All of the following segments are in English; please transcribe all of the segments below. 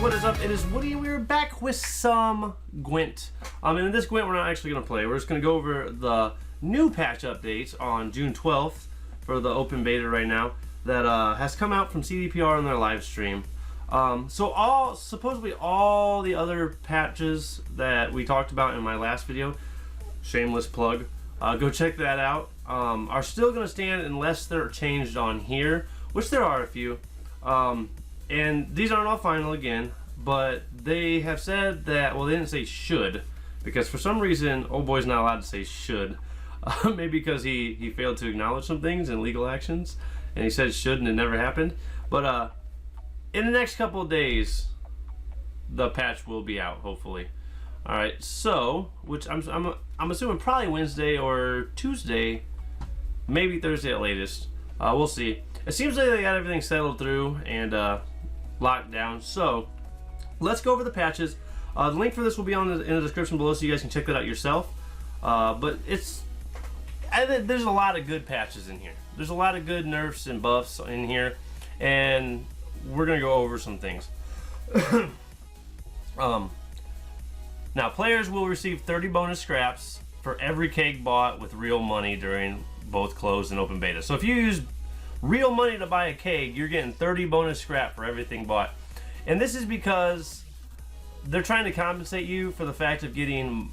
what is up? It is Woody, and we're back with some Gwent. And in this Gwent, we're not actually going to play. We're just going to go over the new patch updates on June 12th for the open beta right now that has come out from CDPR on their live stream. So supposedly all the other patches that we talked about in my last video, shameless plug, go check that out, are still going to stand unless they're changed on here, which there are a few. And these aren't all final again, but they have said that, well, they didn't say should, because for some reason, old boy's not allowed to say should. Maybe because he failed to acknowledge some things in legal actions, and he said should and it never happened. But in the next couple of days, the patch will be out, hopefully. Alright, so, which I'm assuming probably Wednesday or Tuesday, maybe Thursday at latest. We'll see. It seems like they got everything settled through and locked down. So let's go over the patches. The link for this will be in the description below, so you guys can check that out yourself. But there's a lot of good patches in here. There's a lot of good nerfs and buffs in here, and we're gonna go over some things. Now, players will receive 30 bonus scraps for every keg bought with real money during both closed and open beta. So if you use real money to buy a keg, you're getting 30 bonus scrap for everything bought. And this is because they're trying to compensate you for the fact of getting,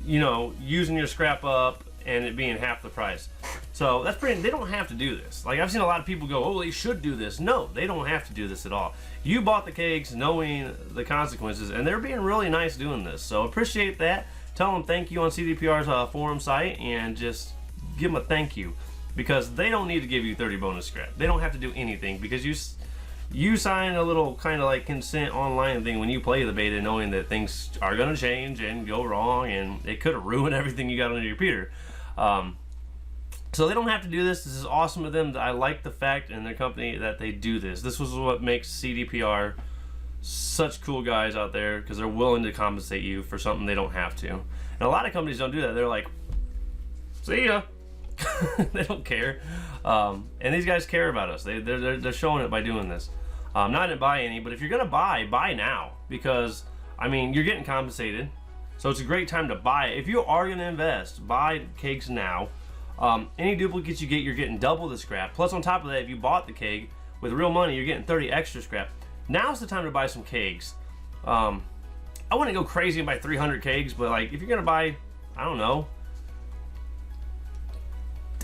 using your scrap up and it being half the price. So that's pretty, they don't have to do this. Like, I've seen a lot of people go, oh, they should do this. No, they don't have to do this at all. You bought the kegs knowing the consequences, and they're being really nice doing this. So appreciate that. Tell them thank you on CDPR's forum site, and just give them a thank you, because they don't need to give you 30 bonus scrap. They don't have to do anything, because you sign a little kind of like consent online thing when you play the beta, knowing that things are going to change and go wrong, and it could have ruined everything you got on your computer. So they don't have to do this. This is awesome of them. I like the fact in their company that they do this. This was what makes CDPR such cool guys out there, because they're willing to compensate you for something they don't have to. And a lot of companies don't do that. They're like, see ya. They don't care. And these guys care about us. They're showing it by doing this. Not to buy any, but if you're gonna buy now, because I mean, you're getting compensated, so it's a great time to buy. If you are gonna invest, buy kegs now. Any duplicates you get, you're getting double the scrap. Plus, on top of that, if you bought the keg with real money, you're getting 30 extra scrap. Now's the time to buy some kegs. I wouldn't go crazy and buy 300 kegs, but like, if you're gonna buy, I don't know,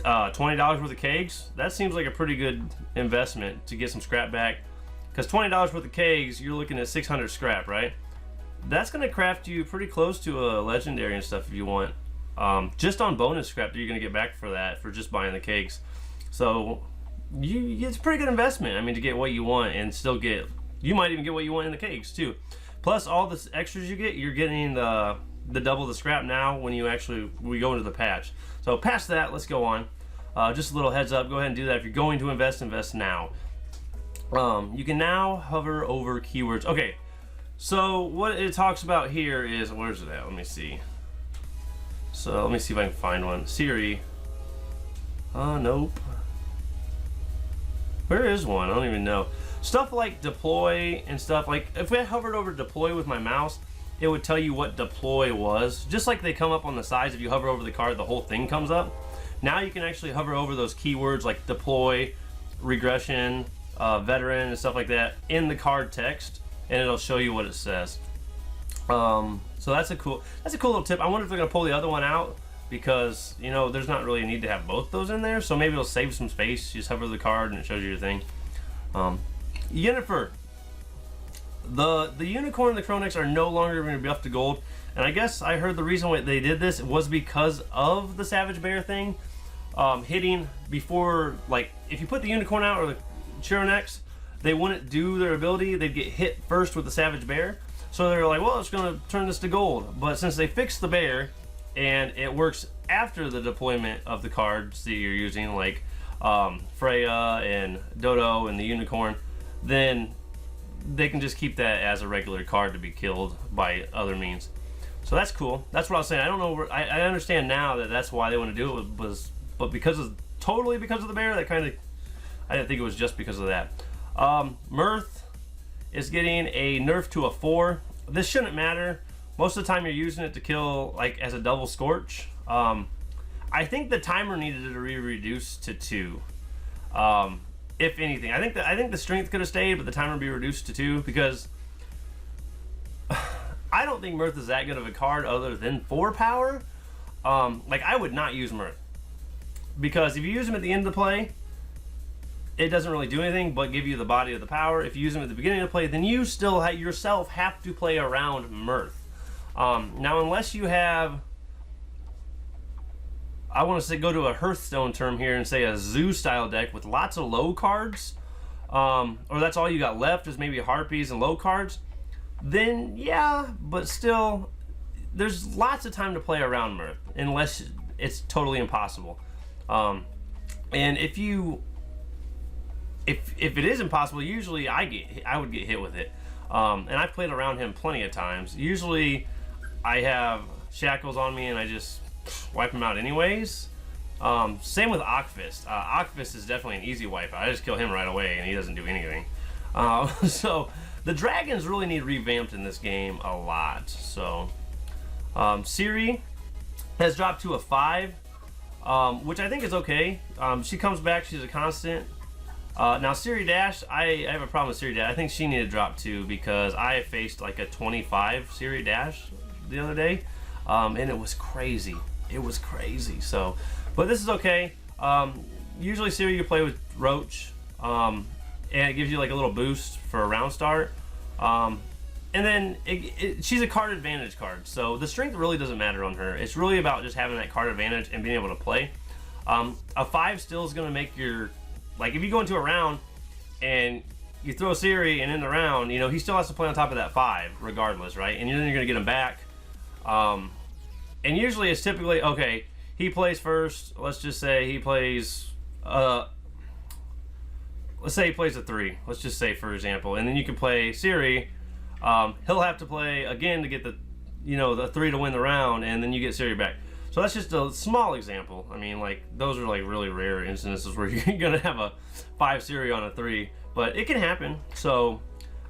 $20 worth of kegs, that seems like a pretty good investment to get some scrap back. Because $20 worth of kegs, you're looking at 600 scrap, right? That's gonna craft you pretty close to a legendary and stuff if you want. Just on bonus scrap that you're gonna get back for that, for just buying the kegs. So it's a pretty good investment. I mean, to get what you want and still get, you might even get what you want in the kegs too. Plus all the extras you get, you're getting the double the scrap now when we go into the patch. So past that, let's go on. Just a little heads up, go ahead and do that. If you're going to invest now. You can now hover over keywords. Okay, so what it talks about here is, where's it at? Let me see. So let me see if I can find one. Siri. Nope. Where is one? I don't even know. Stuff like deploy and stuff, like if I hovered over deploy with my mouse, it would tell you what deploy was. Just like they come up on the sides, if you hover over the card, the whole thing comes up. Now you can actually hover over those keywords like deploy, regression, veteran, and stuff like that in the card text, and it'll show you what it says. So that's a cool little tip. I wonder if they're gonna pull the other one out, because there's not really a need to have both those in there. So maybe it'll save some space. You just hover the card and it shows you your thing. Yennefer. The unicorn and the Chronix are no longer going to be up to gold, and I guess I heard the reason why they did this was because of the Savage Bear thing hitting before. Like, if you put the unicorn out or the Chronix, they wouldn't do their ability. They'd get hit first with the Savage Bear. So they're like, well, it's going to turn this to gold. But since they fixed the bear and it works after the deployment of the cards that you're using, like Freya and Dodo and the unicorn, then they can just keep that as a regular card to be killed by other means. So that's cool. That's what I was saying. I don't know. I understand now that that's why they want to do it, but totally because of the bear, that kind of, I didn't think it was just because of that. Mirth is getting a nerf to a 4. This shouldn't matter. Most of the time you're using it to kill like as a double scorch. I think the timer needed to be reduced to 2. If anything, I think the strength could have stayed, but the timer would be reduced to 2 because I don't think Mirth is that good of a card other than 4 power. Like I would not use Mirth because if you use him at the end of the play, it doesn't really do anything but give you the body of the power. If you use him at the beginning of the play, then you still yourself have to play around Mirth. Now, unless you have, I want to say go to a Hearthstone term here and say a zoo style deck with lots of low cards, or that's all you got left is maybe harpies and low cards, then yeah, but still, there's lots of time to play around Mirth unless it's totally impossible. And if it is impossible, usually I would get hit with it. And I've played around him plenty of times. Usually I have shackles on me and I just wipe him out anyways. Same with Ockfist. Ockfist is definitely an easy wipe out. I just kill him right away and he doesn't do anything. So the dragons really need revamped in this game a lot. So Siri has dropped to a 5, which I think is okay. She comes back, she's a constant. Now Siri Dash, I have a problem with Siri Dash. I think she needed to drop 2 because I faced like a 25 Siri Dash the other day, and it was crazy. It was crazy. So, but this is okay. Usually Siri you play with Roach, and it gives you like a little boost for a round start. And then she's a card advantage card, so the strength really doesn't matter on her. It's really about just having that card advantage and being able to play. A 5 still is going to make your, like if you go into a round and you throw Siri and in the round, you know, he still has to play on top of that 5 regardless, right? And then you're going to get him back. And usually it's typically, okay, he plays first. Let's just say he plays, let's say he plays a 3. Let's just say, for example. And then you can play Siri. He'll have to play again to get the, you know, the 3 to win the round, and then you get Siri back. So that's just a small example. I mean, like, those are like really rare instances where you're gonna have a 5 Siri on a 3, but it can happen. So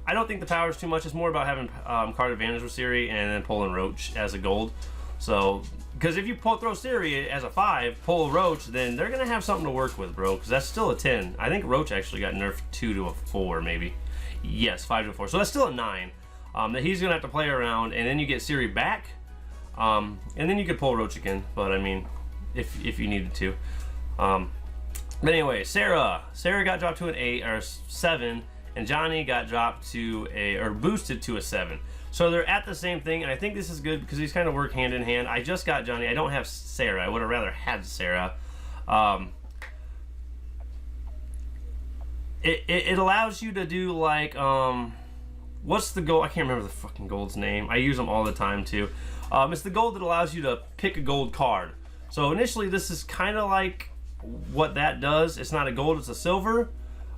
I don't think the power is too much. It's more about having card advantage with Siri and then pulling Roach as a gold. So, because if you throw Siri as a 5, pull Roach, then they're gonna have something to work with, bro. Because that's still a 10. I think Roach actually got nerfed 2 to a 4, maybe. Yes, 5 to a 4. So that's still a 9. That he's gonna have to play around, and then you get Siri back. And then you could pull Roach again, but I mean, if you needed to. But anyway, Sarah got dropped to an 8 or 7, and Johnny got dropped to or boosted to a 7. So they're at the same thing, and I think this is good because these kind of work hand in hand. I just got Johnny. I don't have Sarah. I would have rather had Sarah. It allows you to do like what's the gold? I can't remember the fucking gold's name. I use them all the time too. It's the gold that allows you to pick a gold card. So initially this is kind of like what that does. It's not a gold, it's a silver.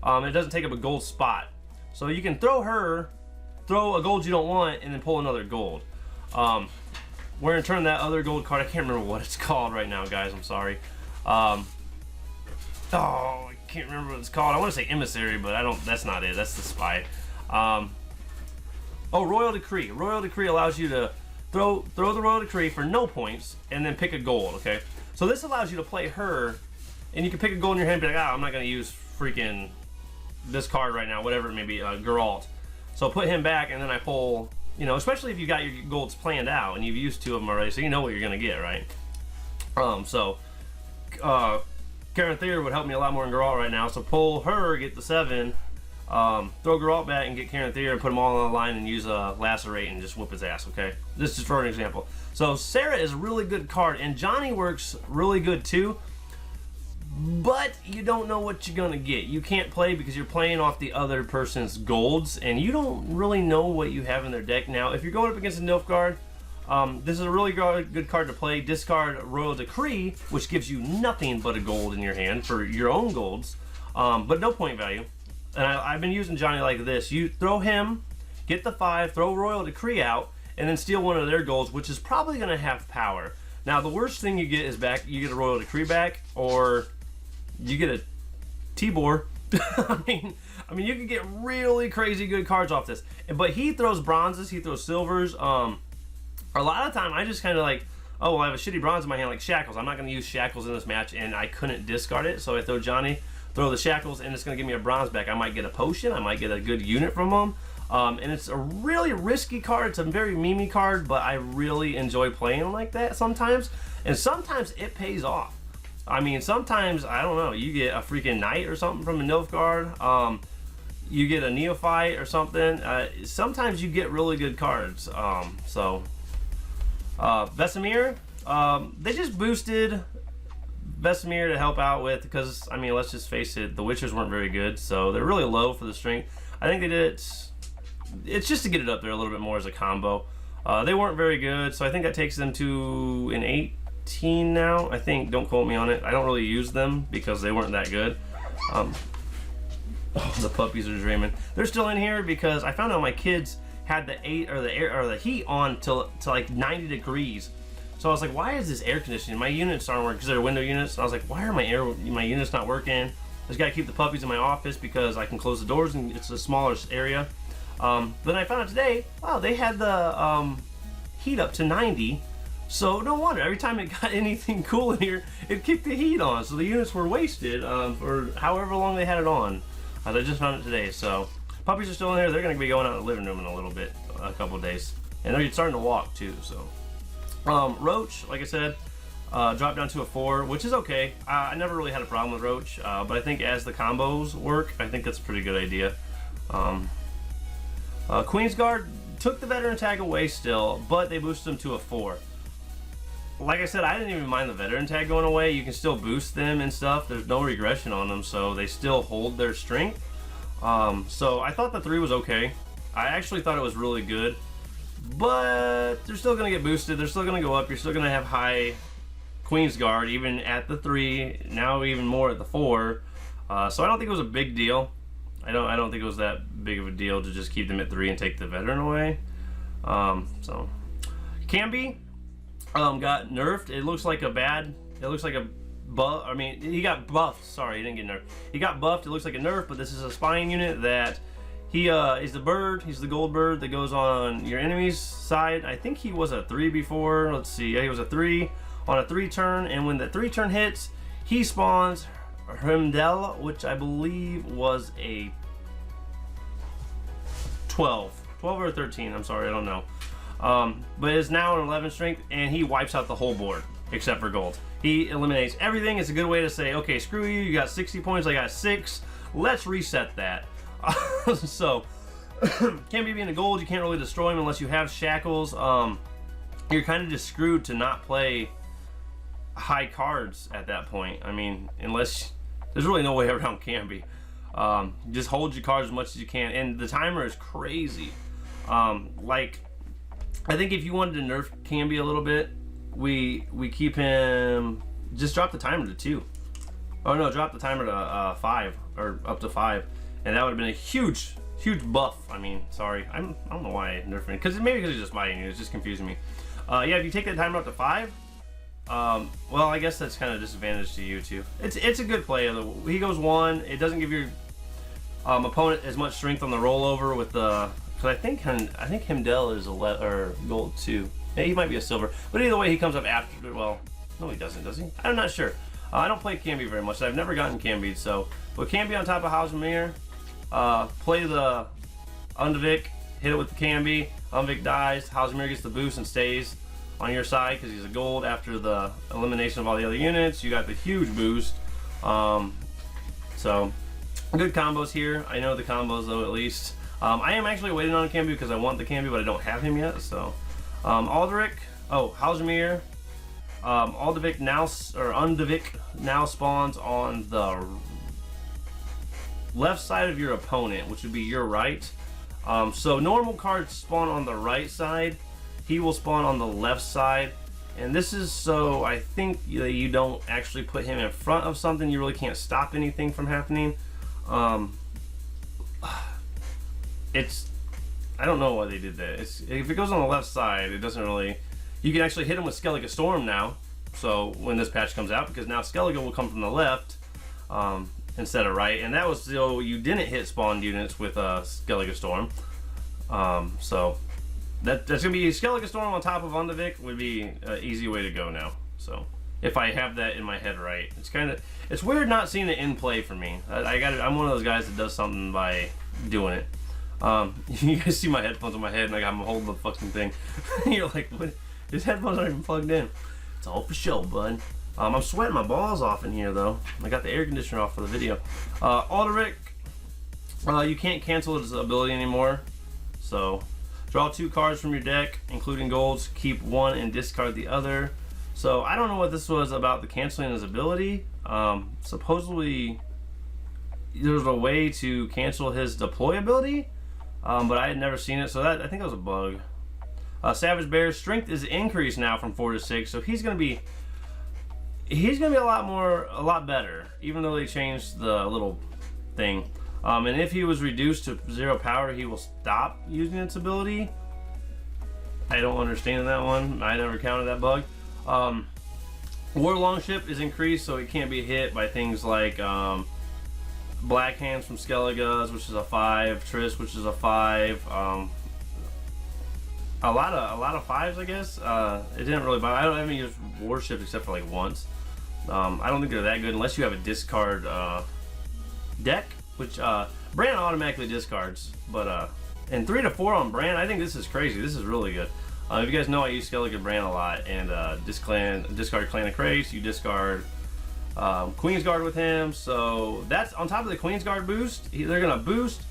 It doesn't take up a gold spot. So you can throw a gold you don't want, and then pull another gold. We're gonna turn that other gold card. I can't remember what it's called right now, guys. I'm sorry. Oh, I can't remember what it's called. I want to say Emissary, but I don't. That's not it. That's the spy. Oh, Royal Decree. Royal Decree allows you to throw the Royal Decree for no points, and then pick a gold. Okay. So this allows you to play her, and you can pick a gold in your hand and be like, I'm not gonna use freaking this card right now, whatever it may be, Geralt. So put him back, and then I pull, you know, especially if you got your golds planned out and you've used 2 of them already, so you know what you're gonna get, right? Karen Theer would help me a lot more in Geralt right now. So pull her, get the 7, throw Geralt back and get Karen Theer and put them all on the line and use a Lacerate and just whoop his ass, okay? This is for an example. So Sarah is a really good card, and Johnny works really good too, but you don't know what you're gonna get. You can't play because you're playing off the other person's golds, and you don't really know what you have in their deck. Now, if you're going up against a Nilfgaard, this is a really good card to play. Discard Royal Decree, which gives you nothing but a gold in your hand for your own golds, but no point value. And I've been using Johnny like this. You throw him, get the 5, throw Royal Decree out, and then steal one of their golds, which is probably going to have power. Now, the worst thing you get is you get a Royal Decree back, or you get a Tibor, I mean, you can get really crazy good cards off this. But he throws bronzes, he throws silvers. A lot of time, I just kind of like, oh, well, I have a shitty bronze in my hand, like Shackles. I'm not going to use Shackles in this match, and I couldn't discard it. So I throw Johnny, throw the Shackles, and it's going to give me a bronze back. I might get a potion. I might get a good unit from him. And it's a really risky card. It's a very memey card, but I really enjoy playing like that sometimes. And sometimes it pays off. I mean, sometimes, I don't know, you get a freaking Knight or something from a Nilfgaard. You get a Neophyte or something. Sometimes you get really good cards. Vesemir, they just boosted Vesemir to help out with, because, I mean, let's just face it, the Witchers weren't very good, so they're really low for the strength. I think they did it's just to get it up there a little bit more as a combo. They weren't very good, so I think that takes them to an 18 now, I think. Don't quote me on it. I don't really use them because they weren't that good. Oh, the puppies are dreaming. They're still in here because I found out my kids had the the heat on to like 90 degrees. So I was like, why is this air conditioning? My units aren't working because they're window units. And I was like, why are my units not working? I just gotta keep the puppies in my office because I can close the doors and it's a smaller area. Then I found out today, wow, they had the heat up to 90. So no wonder, every time it got anything cool in here, it kicked the heat on. So the units were wasted for however long they had it on. I just found it today. So puppies are still in there. They're going to be going out in the living room in a little bit, a couple of days. And they're starting to walk too. So Roach, like I said, dropped down to a 4, which is okay. I never really had a problem with Roach, but I think as the combos work, I think that's a pretty good idea. Queensguard took the veteran tag away still, but they boosted them to a 4. Like I said, I didn't even mind the veteran tag going away. You can still boost them and stuff. There's no regression on them, so they still hold their strength. So I thought the 3 was okay. I actually thought it was really good, but they're still going to get boosted. They're still going to go up. You're still going to have high Queensguard, even at the 3, now even more at the 4. So I don't think it was a big deal. I don't think it was that big of a deal to just keep them at 3 and take the veteran away. So Camby got nerfed. It looks like a buff. I mean, he got buffed. Sorry, he didn't get nerfed. He got buffed. It looks like a nerf, but this is a spying unit that he is the bird. He's the gold bird that goes on your enemy's side. I think he was a 3 before. Let's see. Yeah, he was a 3 on a 3 turn, and when the 3 turn hits, he spawns Hemdel, which I believe was a 12 or 13. I'm sorry, I don't know. But is now an 11 strength, and he wipes out the whole board except for gold. He eliminates everything. It's a good way to say, okay, screw you. You got 60 points. I got 6. Let's reset that. So, can't be being a gold. You can't really destroy him unless you have shackles. You're kind of just screwed to not play high cards at that point. I mean, unless there's really no way around Camby. Just hold your cards as much as you can, and the timer is crazy. Like, I think if you wanted to nerf Camby a little bit, we keep him, just drop the timer to 2. Oh no, drop the timer to 5 or up to 5, and that would have been a huge buff. I mean, sorry, I don't know why I nerfed him, because maybe because he's just fighting you. It's just confusing me. Yeah, if you take that timer up to 5, well, I guess that's kind of disadvantage to you too. It's a good play. He goes 1. It doesn't give your opponent as much strength on the rollover with the. Because I think Hemdel is or gold 2. Yeah, he might be a silver. But either way, he comes up after. Well, no, he doesn't, does he? I'm not sure. I don't play Camby very much. I've never gotten Camby. So, but Camby on top of Housemir, play the Undvik, hit it with the Camby. Undvik dies. Housemir gets the boost and stays on your side because he's a gold after the elimination of all the other units. You got the huge boost. So, good combos here. I know the combos though, at least. I am actually waiting on Camby because I want the Camby, but I don't have him yet. So, Aldrich, Housemir, Undvik now spawns on the left side of your opponent, which would be your right. So normal cards spawn on the right side. He will spawn on the left side, and this is so I think that you don't actually put him in front of something. You really can't stop anything from happening. I don't know why they did that. If it goes on the left side, it doesn't really. You can actually hit him with Skellige Storm now. So when this patch comes out, because now Skellige will come from the left, and instead of right, and that was so you didn't hit spawned units with Skellige Storm. So that's gonna be Skellige Storm on top of Undavik would be an easy way to go now. So if I have that in my head right, it's weird not seeing it in play for me. I'm one of those guys that does something by doing it. You guys see my headphones on my head, and like I'm holding the fucking thing. You're like, what? His headphones aren't even plugged in. It's all for show, bud. I'm sweating my balls off in here though. I got the air conditioner off for the video. Alderic, you can't cancel his ability anymore. So draw 2 cards from your deck, including golds. Keep 1 and discard the other. So I don't know what this was about the canceling his ability. Supposedly there's a way to cancel his deploy ability, but I had never seen it. So I think that was a bug. Savage Bear's strength is increased now from 4 to 6, so he's gonna be a lot better, even though they changed the little thing. And if he was reduced to 0 power, he will stop using its ability. I don't understand that one. I never counted that bug. War Longship is increased, so it can't be hit by things like Black Hands from Skellige's, which is a 5, Triss, which is a 5. A lot of 5s, I guess. It didn't really bother. I haven't used Warships except for like once. I don't think they're that good unless you have a discard deck, which Bran automatically discards. But and 3 to 4 on Bran, I think this is crazy. This is really good. If you guys know, I use Skellige Bran a lot, and discard Clan of Krace. You discard Queensguard with him, so that's on top of the Queensguard boost. They're gonna boost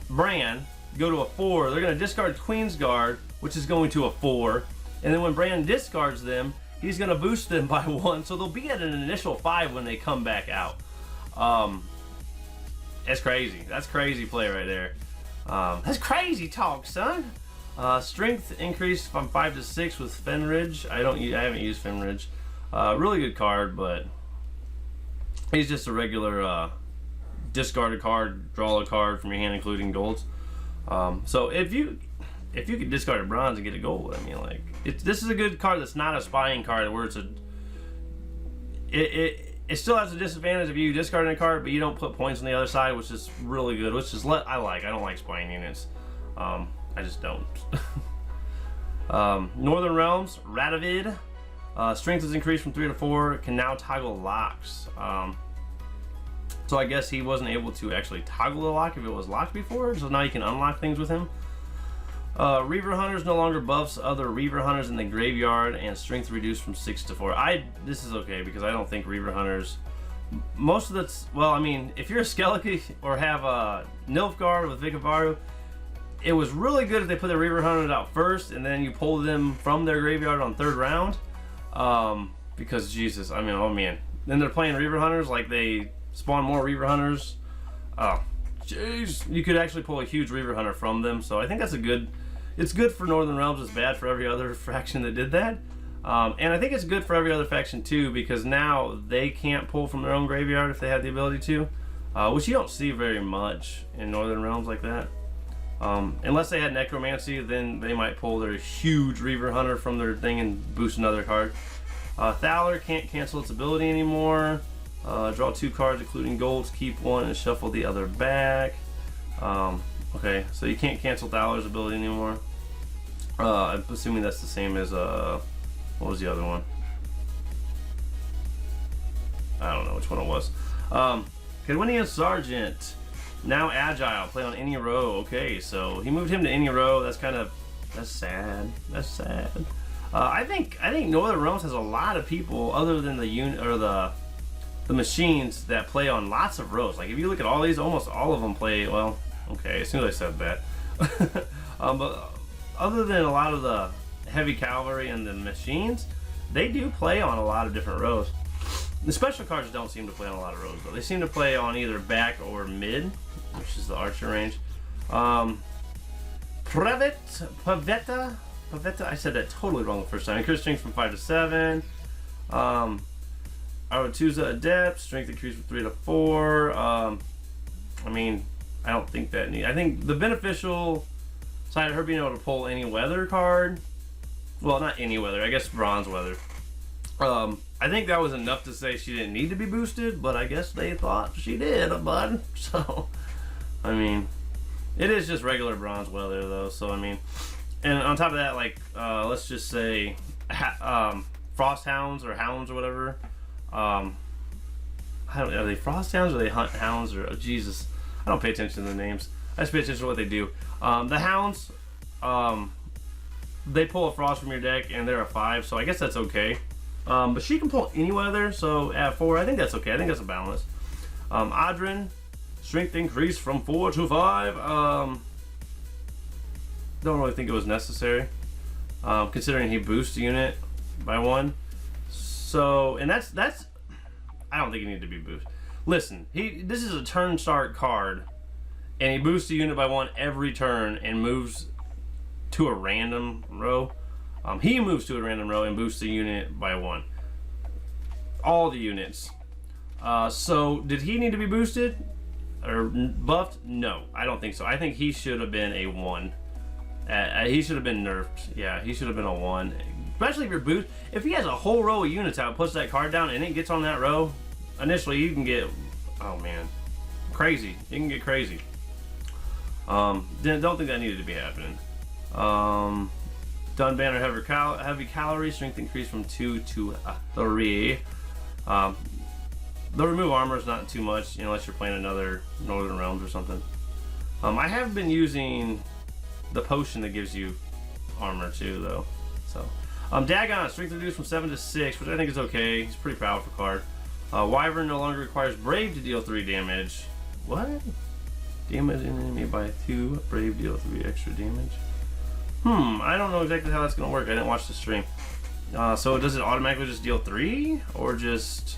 Bran, go to a 4. They're gonna discard Queensguard, which is going to a 4, and then when Bran discards them, he's gonna boost them by 1, so they'll be at an initial 5 when they come back out. That's crazy. That's crazy play right there. That's crazy talk, son. Strength increased from 5 to 6 with Fenridge. I haven't used Fenridge. Really good card, but he's just a regular discard a card, draw a card from your hand, including golds. So if you could discard a bronze and get a gold, I mean, like this is a good card that's not a spying card where it still has a disadvantage of you discarding a card, but you don't put points on the other side, which is really good. Which is I don't like spying units. I just don't. Northern Realms, Radovid. Strength is increased from 3 to 4. Can now toggle locks. So I guess he wasn't able to actually toggle the lock if it was locked before. So now you can unlock things with him. Reaver Hunters no longer buffs other Reaver Hunters in the graveyard, and strength reduced from 6 to 4. This is okay because I don't think Reaver Hunters. Most of that's, well, I mean, if you're a Skellige or have a Nilfgaard with Vikavaru, it was really good if they put the Reaver Hunters out first and then you pull them from their graveyard on 3rd round. Because Jesus, I mean, oh man. Then they're playing Reaver Hunters, like they spawn more Reaver Hunters. Oh, jeez. You could actually pull a huge Reaver Hunter from them, so I think that's it's good for Northern Realms, it's bad for every other faction that did that. And I think it's good for every other faction too, because now they can't pull from their own graveyard if they had the ability to, which you don't see very much in Northern Realms like that. Unless they had Necromancy, then they might pull their huge Reaver Hunter from their thing and boost another card. Thaler can't cancel its ability anymore. Draw 2 cards, including golds, keep 1 and shuffle the other back. Okay, so you can't cancel Thaler's ability anymore. I'm assuming that's the same as, what was the other one? I don't know which one it was. Kedwinian Sergeant, now agile, play on any row. Okay, so he moved him to any row. That's sad. That's sad. I think Northern Realms has a lot of people other than the unit or the machines that play on lots of rows. Like if you look at all these, almost all of them play. Well, okay, as soon as I said that. But other than a lot of the heavy cavalry and the machines, they do play on a lot of different rows. The special cards don't seem to play on a lot of rows though. They seem to play on either back or mid, which is the archer range. Pavetta, I said that totally wrong the first time. Increased strength from 5 to 7. Arotuza Adept, strength increased from 3 to 4. I mean, I don't think that I think the beneficial side of her being able to pull any weather card, well, not any weather, I guess bronze weather, I think that was enough to say she didn't need to be boosted, but I guess they thought she did, bud. So, I mean, it is just regular bronze weather, though. So, I mean, and on top of that, like, let's just say, frost hounds or hounds or whatever. Are they frost hounds or are they hunt hounds or, oh, Jesus, I don't pay attention to the names. I just pay attention to what they do. The hounds, they pull a frost from your deck and they're a 5, so I guess that's okay. But she can pull any weather, so at 4, I think that's okay. I think that's a balance. Adrin, strength increase from 4 to 5. Don't really think it was necessary, considering he boosts the unit by 1. So, and that's I don't think he needed to be boosted. Listen, this is a turn start card, and he boosts the unit by 1 every turn and moves to a random row. He moves to a random row and boosts the unit by 1. All the units. So, did he need to be boosted or buffed? No, I don't think so. I think he should have been a 1. He should have been nerfed. Yeah, he should have been a 1. Especially if you're boost. If he has a whole row of units out, puts that card down, and it gets on that row, initially you can get, oh man, crazy. You can get crazy. Don't think that needed to be happening. Dun banner heavy calorie, strength increase from 2 to 3. The remove armor is not too much, unless you're playing another Northern Realms or something. I have been using the potion that gives you armor too, though. So, Dagon, strength reduced from 7 to 6, which I think is okay. He's a pretty powerful card. Wyvern no longer requires Brave to deal 3 damage. What? Damage an enemy by 2. Brave deal 3 extra damage. I don't know exactly how that's going to work. I didn't watch the stream. So does it automatically just deal 3? Or does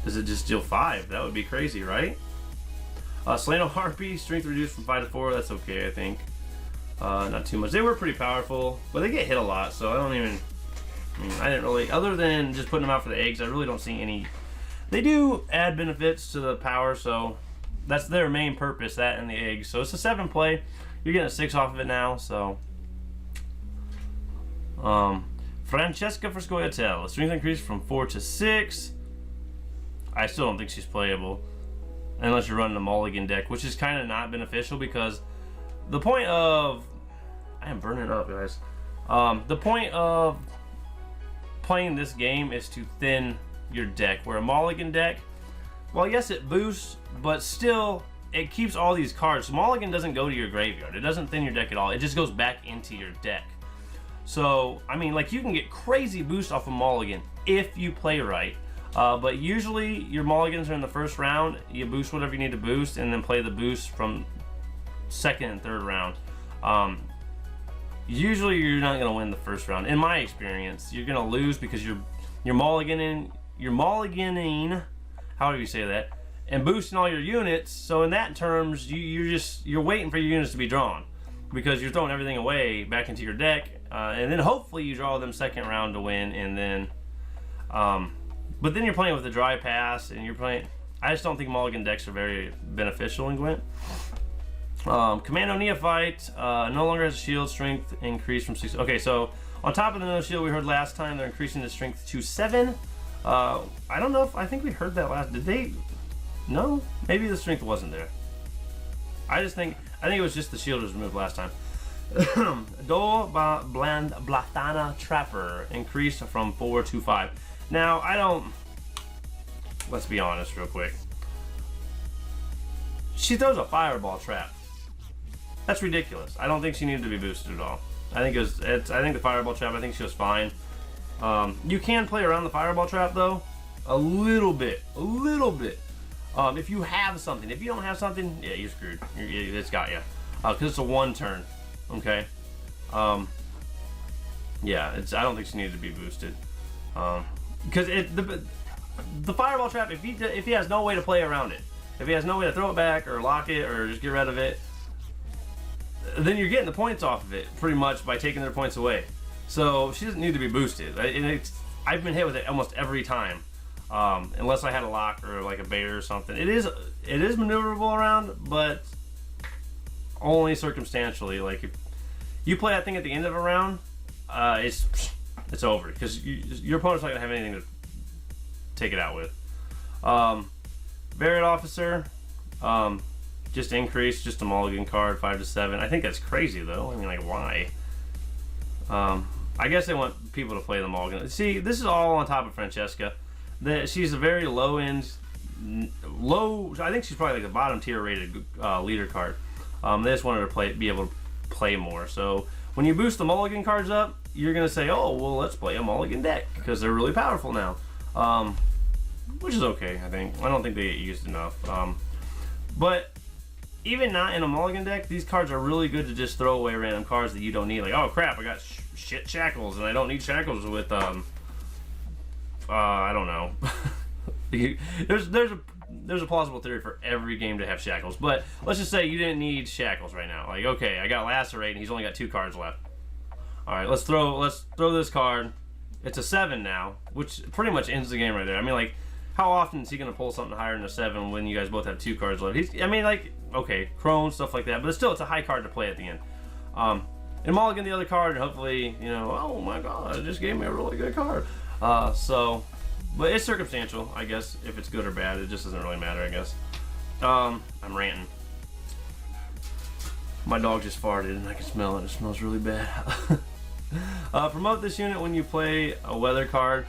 it just deal 5? That would be crazy, right? Slano Harpy, strength reduced from 5 to 4. That's okay, I think. Not too much. They were pretty powerful, but they get hit a lot, so I didn't really, other than just putting them out for the eggs, I really don't see any. They do add benefits to the power, so that's their main purpose, that and the eggs. So it's a 7 play. You're getting a 6 off of it now, so. Francesca for scoia'tel. Strength increase from 4 to 6. I still don't think she's playable. Unless you're running a mulligan deck, which is kind of not beneficial because the point of. I am burning up, guys. The point of playing this game is to thin your deck. Where a mulligan deck, well, yes, it boosts, but still, it keeps all these cards. So mulligan doesn't go to your graveyard. It doesn't thin your deck at all. It just goes back into your deck. So, I mean, like, you can get crazy boost off of mulligan if you play right. But usually, your mulligans are in the first round. You boost whatever you need to boost, and then play the boost from second and third round. Usually, you're not going to win the first round. In my experience, you're going to lose because you're mulliganing, however you say that, and boosting all your units. So in that terms, you're waiting for your units to be drawn because you're throwing everything away back into your deck, and then hopefully you draw them second round to win, and then, but then you're playing with the dry pass, and you're playing. I just don't think mulligan decks are very beneficial in Gwent. Commando Neophyte no longer has a shield strength increase from 6. Okay, so on top of the no shield we heard last time, they're increasing the strength to 7. I don't know if I think we heard that last. Did they? No, maybe the strength wasn't there. I think it was just the shield was removed last time. Dol Bland Blathana Trapper increased from 4 to 5. Now I don't. Let's be honest, real quick. She throws a fireball trap. That's ridiculous. I don't think she needed to be boosted at all. I think I think the fireball trap. I think she was fine. You can play around the fireball trap though, a little bit. If you have something. If you don't have something, yeah, you're screwed. It's got you. Because it's a 1 turn. Okay. Yeah, I don't think she needed to be boosted. Because the fireball trap. If he has no way to play around it, if he has no way to throw it back or lock it or just get rid of it, then you're getting the points off of it pretty much by taking their points away. So she doesn't need to be boosted. I've been hit with it almost every time, unless I had a lock or like a bear or something. It is maneuverable around, but only circumstantially. Like if you play that thing at the end of a round, it's it's over because your opponent's not gonna have anything to take it out with. Varied Officer, just increase, just a mulligan card, 5 to 7. I think that's crazy though. I mean, like, why? I guess they want people to play the mulligan. See, this is all on top of Francesca. She's a very low end, I think she's probably like the bottom tier rated leader card. They just wanted her to be able to play more. So when you boost the mulligan cards up, you're gonna say, oh, well, let's play a mulligan deck because they're really powerful now, which is okay. I think. I don't think they get used enough. But even not in a mulligan deck, these cards are really good to just throw away random cards that you don't need. Like, oh crap, I got shit shackles, and I don't need shackles with I don't know. There's a plausible theory for every game to have shackles, but let's just say you didn't need shackles right now. Like, okay, I got lacerate, and he's only got 2 cards left. All right, let's throw this card. It's a 7 now, which pretty much ends the game right there. I mean, like, how often is he gonna pull something higher than a 7 when you guys both have 2 cards left? I mean, like, okay, Crone, stuff like that, but still, it's a high card to play at the end. And mulligan the other card, and hopefully, you know, oh my god, it just gave me a really good card. But it's circumstantial, I guess. If it's good or bad, it just doesn't really matter, I guess. I'm ranting. My dog just farted, and I can smell it. It smells really bad. Promote this unit when you play a weather card.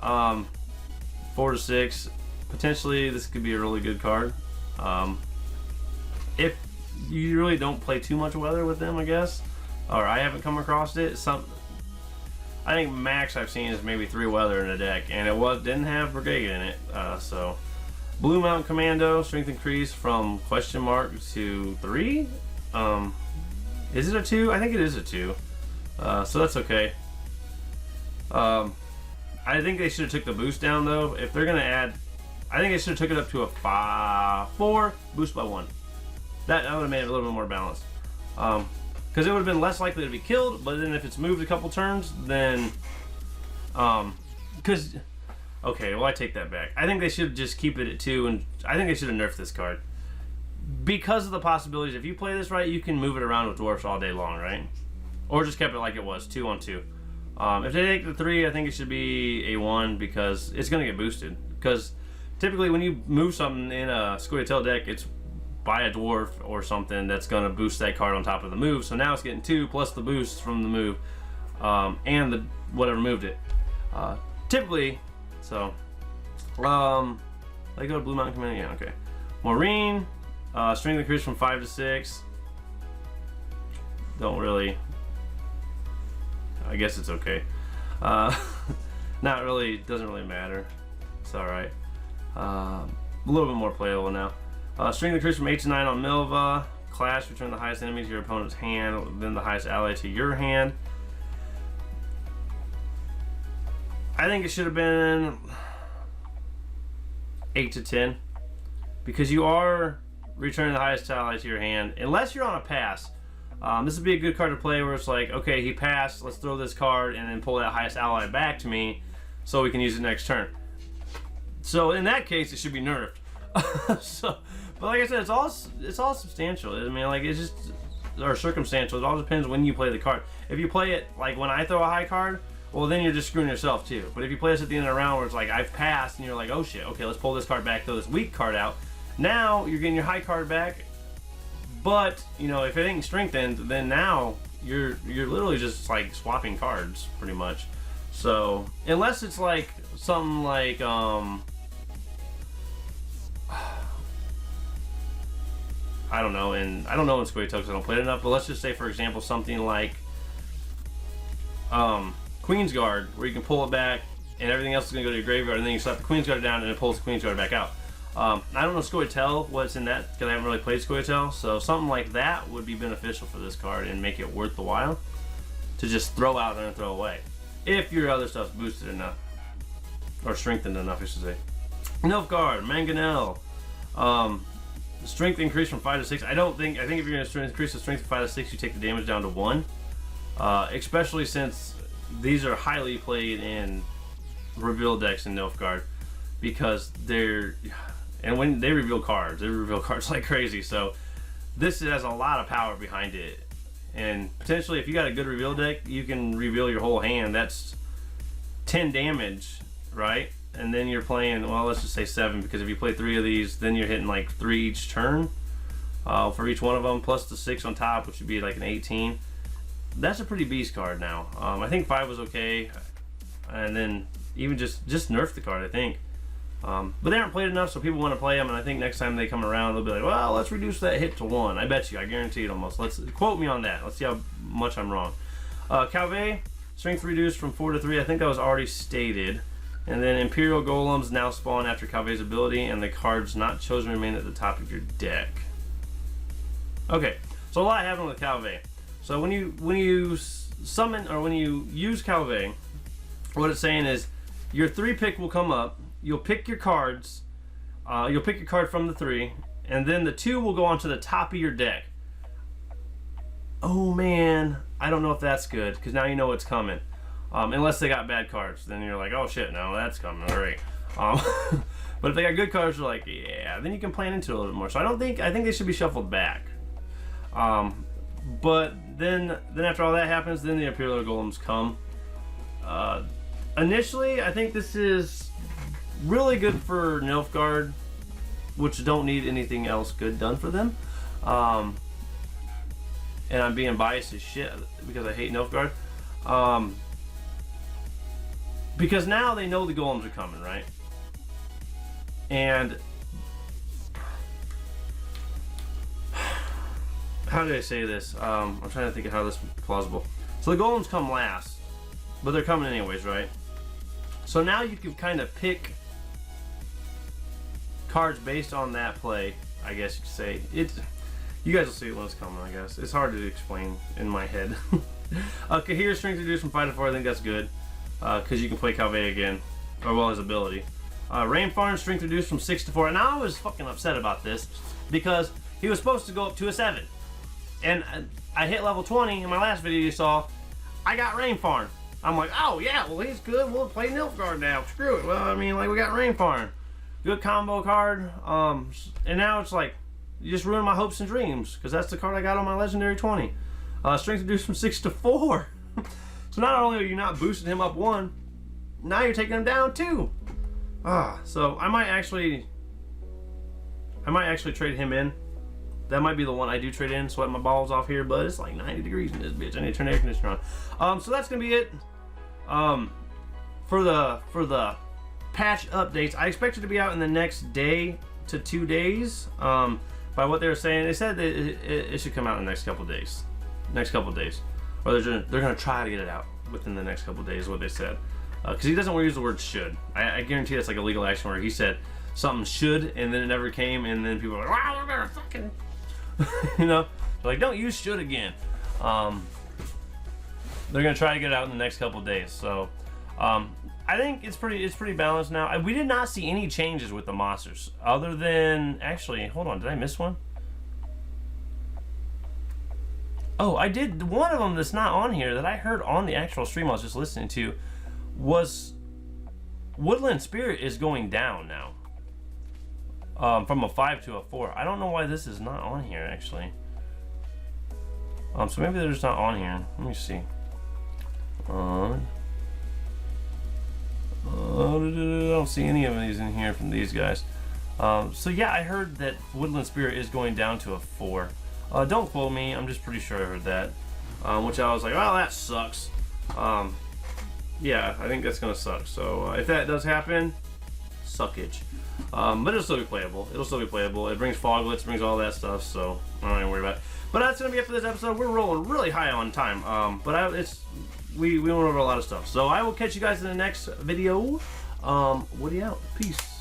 4 to 6. Potentially, this could be a really good card. If you really don't play too much weather with them, I guess. Or I haven't come across it. I think max I've seen is maybe 3 weather in a deck, and it didn't have brigade in it. So Blue Mountain Commando, strength increase from question mark to 3. Is it a 2? I think it is a 2. So that's okay. I think they should have took the boost down though. If they're gonna add, I think they should have took it up to a 4 boost by 1. That would have made it a little bit more balanced. Because it would have been less likely to be killed, but then if it's moved a couple turns, then, okay, well, I take that back. I think they should just keep it at 2, and I think they should have nerfed this card. Because of the possibilities, if you play this right, you can move it around with dwarfs all day long, right? Or just kept it like it was, 2 on 2. If they take the 3, I think it should be a 1, because it's going to get boosted. Because typically when you move something in a scoia'tel deck, it's by a dwarf or something that's going to boost that card on top of the move. So now it's getting 2 plus the boost from the move, and the whatever moved it. Typically, so they go to Blue Mountain Command. Yeah, okay. Maureen, strength increase from 5 to 6. Don't really. I guess it's okay. Not really. Doesn't really matter. It's all right. A little bit more playable now. Strength increase from 8 to 9 on Milva. Clash, return the highest enemy to your opponent's hand, then the highest ally to your hand. I think it should have been 8 to 10. Because you are returning the highest ally to your hand. Unless you're on a pass. This would be a good card to play where it's like, okay, he passed, let's throw this card and then pull that highest ally back to me so we can use it next turn. So in that case, it should be nerfed. But like I said, it's all substantial. I mean, like, it's just, or circumstantial. It all depends when you play the card. If you play it like when I throw a high card, well, then you're just screwing yourself too. But if you play this at the end of the round where it's like, I've passed, and you're like, oh shit, okay, let's pull this card back, throw this weak card out. Now you're getting your high card back, but you know, if it ain't strengthened, then now you're literally just like swapping cards pretty much. So unless it's like something like I don't know in scoia'tel because I don't play it enough, but let's just say for example something like Queen's Guard, where you can pull it back and everything else is going to go to your graveyard, and then you slap the Queen's Guard down and it pulls the Queen's Guard back out. I don't know scoia'tel what's in that because I haven't really played scoia'tel, so something like that would be beneficial for this card and make it worth the while to just throw out and throw away if your other stuff's boosted enough or strengthened enough, I should say. Nilfgaard, Mangonel, strength increase from 5 to 6. I think if you're going to increase the strength from 5 to 6, you take the damage down to 1. Especially since these are highly played in reveal decks in Nilfgaard, because and when they reveal cards like crazy. So this has a lot of power behind it, and potentially if you got a good reveal deck, you can reveal your whole hand. That's 10 damage, right? And then you're playing, well, let's just say 7, because if you play 3 of these, then you're hitting like 3 each turn for each one of them, plus the 6 on top, which would be like an 18. That's a pretty beast card now. I think 5 was okay, and then even just nerf the card, I think. But they aren't played enough, so people want to play them, and I think next time they come around, they'll be like, well, let's reduce that hit to 1. I bet you, I guarantee it almost. Let's quote me on that. Let's see how much I'm wrong. Calvé, strength reduced from 4 to 3. I think that was already stated. And then Imperial Golems now spawn after Calvé's ability, and the cards not chosen remain at the top of your deck. Okay, so a lot happened with Calvé. So when you summon, or when you use Calvé, what it's saying is your 3 pick will come up. You'll pick your cards. You'll pick your card from the 3, and then the 2 will go onto the top of your deck. Oh man, I don't know if that's good, because now you know what's coming. Unless they got bad cards, then you're like, oh shit, no, that's coming. All right. But if they got good cards, you're like, yeah. Then you can plan into it a little bit more. So I think they should be shuffled back. But then after all that happens, then the Imperial Golems come. Initially, I think this is really good for Nilfgaard, which don't need anything else good done for them. And I'm being biased as shit because I hate Nilfgaard. Because now they know the golems are coming, right? And how did I say this? I'm trying to think of how this is plausible. So the golems come last, but they're coming anyways, right? So now you can kind of pick cards based on that play, I guess you could say. You guys will see it when it's coming, I guess. It's hard to explain in my head. Okay, here's strength reduced from 5 to 4. I think that's good. Because you can play Calvé again, or well, his ability. Rainfarm, strength reduced from 6 to 4. And I was fucking upset about this because he was supposed to go up to a 7. And I hit level 20 in my last video you saw. I got Rainfarm. I'm like, oh yeah, well he's good. We'll play Nilfgaard now. Screw it. Well, I mean, like we got Rainfarm. Good combo card. And now it's like, you just ruined my hopes and dreams because that's the card I got on my legendary 20. Strength reduced from 6 to 4. So not only are you not boosting him up 1, now you're taking him down 2. So I might actually trade him in. That might be the one I do trade in, sweat my balls off here, but it's like 90 degrees in this bitch. I need to turn the air conditioner on. So that's gonna be it. For the patch updates, I expect it to be out in the next day to 2 days. By what they were saying, they said that it should come out in the next couple days. Or they're gonna try to get it out within the next couple of days, is what they said. Because he doesn't use the word should. I guarantee that's like a legal action where he said something should and then it never came, and then people are like, wow, we're gonna fucking, you know, they're like, don't use should again. They're gonna try to get it out in the next couple of days. So I think it's pretty balanced now. We did not see any changes with the monsters, other than, actually, hold on, did I miss one? Oh, I did. One of them that's not on here that I heard on the actual stream I was just listening to was Woodland Spirit is going down now. From a 5 to a 4. I don't know why this is not on here, actually. So maybe they're just not on here. Let me see. I don't see any of these in here from these guys. So yeah, I heard that Woodland Spirit is going down to a 4. Don't quote me, I'm just pretty sure I heard that. Which I was like, well, that sucks. Yeah, I think that's gonna suck. So if that does happen, suckage. But it'll still be playable. It brings foglets, brings all that stuff, so I don't even worry about it. But that's gonna be it for this episode. We're rolling really high on time. We went over a lot of stuff. So I will catch you guys in the next video. Woody out. Peace.